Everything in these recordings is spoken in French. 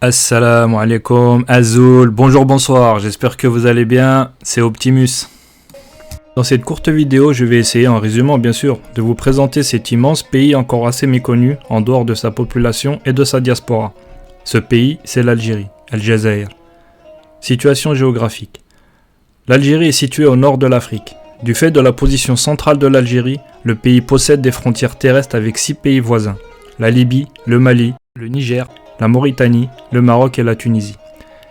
Assalamu alaikum, Azul, bonjour, bonsoir, j'espère que vous allez bien, c'est Optimus. Dans cette courte vidéo, je vais essayer, en résumant bien sûr, de vous présenter cet immense pays encore assez méconnu en dehors de sa population et de sa diaspora. Ce pays, c'est l'Algérie, El Jazair. Situation géographique. L'Algérie est située au nord de l'Afrique. Du fait de la position centrale de l'Algérie, le pays possède des frontières terrestres avec 6 pays voisins, la Libye, le Mali, le Niger, la Mauritanie, le Maroc et la Tunisie,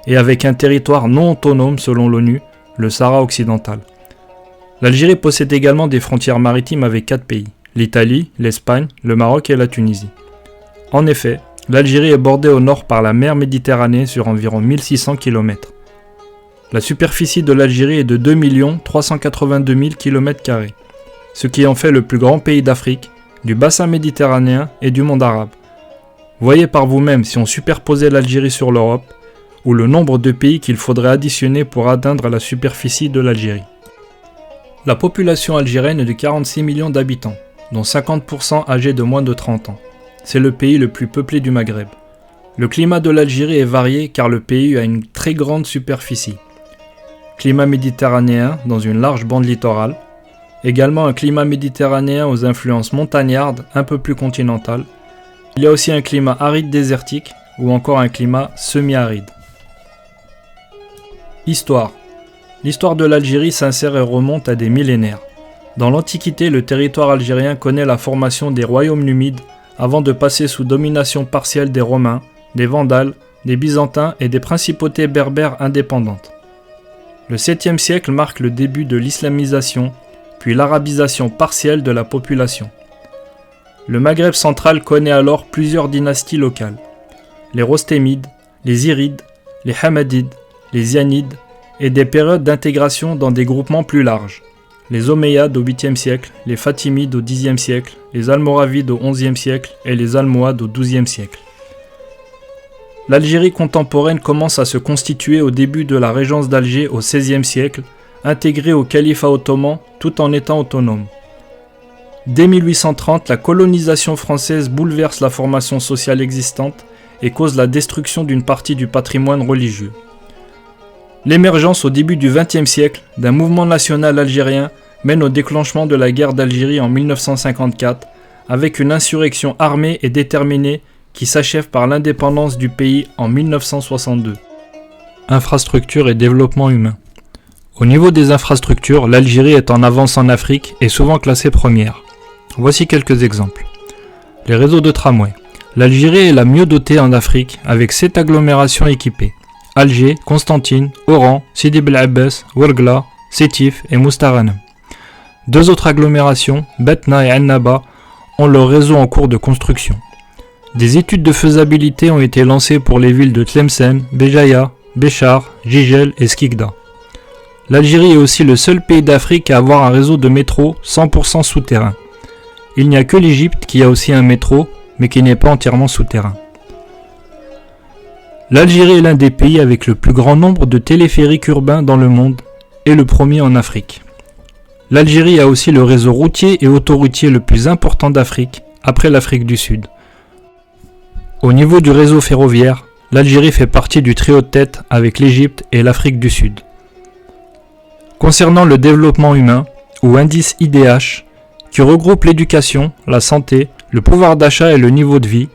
et avec un territoire non autonome selon l'ONU, le Sahara occidental. L'Algérie possède également des frontières maritimes avec 4 pays, l'Italie, l'Espagne, le Maroc et la Tunisie. En effet, l'Algérie est bordée au nord par la mer Méditerranée sur environ 1600 km. La superficie de l'Algérie est de 2 382 000 km², ce qui en fait le plus grand pays d'Afrique, du bassin méditerranéen et du monde arabe. Voyez par vous-même si on superposait l'Algérie sur l'Europe, ou le nombre de pays qu'il faudrait additionner pour atteindre la superficie de l'Algérie. La population algérienne est de 46 millions d'habitants, dont 50% âgés de moins de 30 ans. C'est le pays le plus peuplé du Maghreb. Le climat de l'Algérie est varié car le pays a une très grande superficie. Climat méditerranéen dans une large bande littorale, également un climat méditerranéen aux influences montagnardes un peu plus continentales. Il y a aussi un climat aride désertique ou encore un climat semi-aride. Histoire. L'histoire de l'Algérie s'insère et remonte à des millénaires. Dans l'Antiquité, le territoire algérien connaît la formation des royaumes numides avant de passer sous domination partielle des Romains, des Vandales, des Byzantins et des principautés berbères indépendantes. Le 7e siècle marque le début de l'islamisation, puis l'arabisation partielle de la population. Le Maghreb central connaît alors plusieurs dynasties locales. Les Rostémides, les Irides, les Hamadides, les Zianides, et des périodes d'intégration dans des groupements plus larges. Les Omeyyades au 8e siècle, les Fatimides au 10e siècle, les Almoravides au 11e siècle et les Almohades au 12e siècle. L'Algérie contemporaine commence à se constituer au début de la régence d'Alger au 16e siècle, intégrée au califat ottoman tout en étant autonome. Dès 1830, la colonisation française bouleverse la formation sociale existante et cause la destruction d'une partie du patrimoine religieux. L'émergence au début du XXe siècle d'un mouvement national algérien mène au déclenchement de la guerre d'Algérie en 1954, avec une insurrection armée et déterminée qui s'achève par l'indépendance du pays en 1962. Infrastructures et développement humain. Au niveau des infrastructures, l'Algérie est en avance en Afrique et souvent classée première. Voici quelques exemples. Les réseaux de tramway. L'Algérie est la mieux dotée en Afrique avec 7 agglomérations équipées. Alger, Constantine, Oran, Sidi Bel Abbès, Ouargla, Sétif et Moustaghanam. 2 autres agglomérations, Betna et Annaba, ont leur réseau en cours de construction. Des études de faisabilité ont été lancées pour les villes de Tlemcen, Béjaïa, Béchar, Jijel et Skikda. L'Algérie est aussi le seul pays d'Afrique à avoir un réseau de métro 100% souterrain. Il n'y a que l'Égypte qui a aussi un métro, mais qui n'est pas entièrement souterrain. L'Algérie est l'un des pays avec le plus grand nombre de téléphériques urbains dans le monde et le premier en Afrique. L'Algérie a aussi le réseau routier et autoroutier le plus important d'Afrique, après l'Afrique du Sud. Au niveau du réseau ferroviaire, l'Algérie fait partie du trio de tête avec l'Égypte et l'Afrique du Sud. Concernant le développement humain, ou indice IDH, qui regroupe l'éducation, la santé, le pouvoir d'achat et le niveau de vie,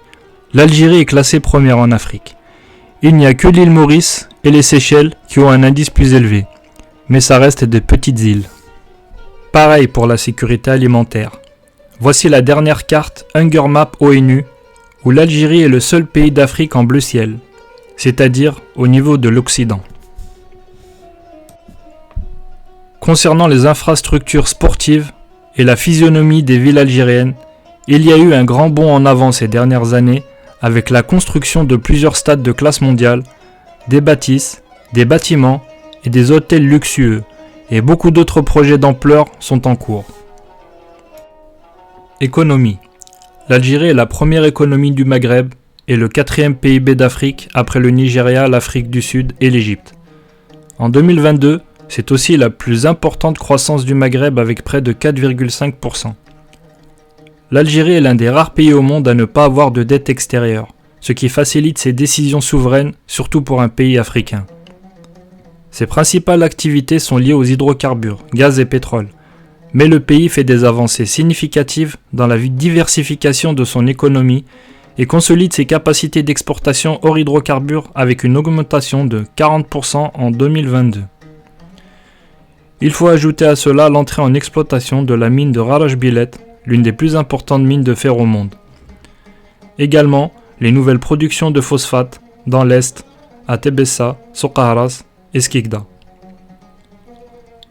l'Algérie est classée première en Afrique. Il n'y a que l'île Maurice et les Seychelles qui ont un indice plus élevé, mais ça reste des petites îles. Pareil pour la sécurité alimentaire. Voici la dernière carte Hunger Map ONU, où l'Algérie est le seul pays d'Afrique en bleu ciel, c'est-à-dire au niveau de l'Occident. Concernant les infrastructures sportives et la physionomie des villes algériennes, il y a eu un grand bond en avant ces dernières années avec la construction de plusieurs stades de classe mondiale, des bâtisses, des bâtiments et des hôtels luxueux, et beaucoup d'autres projets d'ampleur sont en cours. Économie. L'Algérie est la première économie du Maghreb et le 4e PIB d'Afrique après le Nigeria, l'Afrique du Sud et l'Égypte. En 2022, c'est aussi la plus importante croissance du Maghreb avec près de 4,5%. L'Algérie est l'un des rares pays au monde à ne pas avoir de dette extérieure, ce qui facilite ses décisions souveraines, surtout pour un pays africain. Ses principales activités sont liées aux hydrocarbures, gaz et pétrole, mais le pays fait des avancées significatives dans la diversification de son économie et consolide ses capacités d'exportation hors hydrocarbures avec une augmentation de 40% en 2022. Il faut ajouter à cela l'entrée en exploitation de la mine de Rarajbilet, l'une des plus importantes mines de fer au monde. Également, les nouvelles productions de phosphate dans l'Est, à Tebessa, Soqaras et Skikda.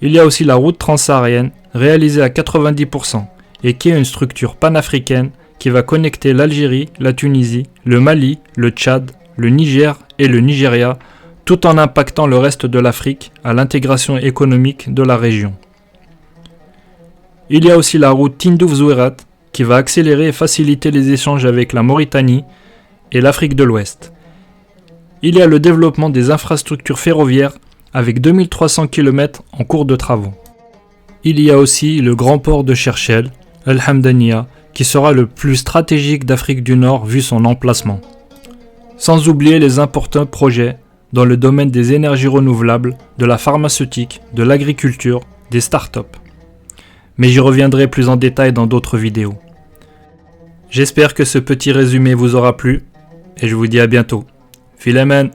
Il y a aussi la route transsaharienne, réalisée à 90%, et qui est une structure panafricaine qui va connecter l'Algérie, la Tunisie, le Mali, le Tchad, le Niger et le Nigeria, tout en impactant le reste de l'Afrique à l'intégration économique de la région. Il y a aussi la route Tindouf-Zouerat, qui va accélérer et faciliter les échanges avec la Mauritanie et l'Afrique de l'Ouest. Il y a le développement des infrastructures ferroviaires avec 2300 km en cours de travaux. Il y a aussi le grand port de Cherchell, El Hamdaniya, qui sera le plus stratégique d'Afrique du Nord vu son emplacement. Sans oublier les importants projets dans le domaine des énergies renouvelables, de la pharmaceutique, de l'agriculture, des startups. Mais j'y reviendrai plus en détail dans d'autres vidéos. J'espère que ce petit résumé vous aura plu et je vous dis à bientôt. Filemen!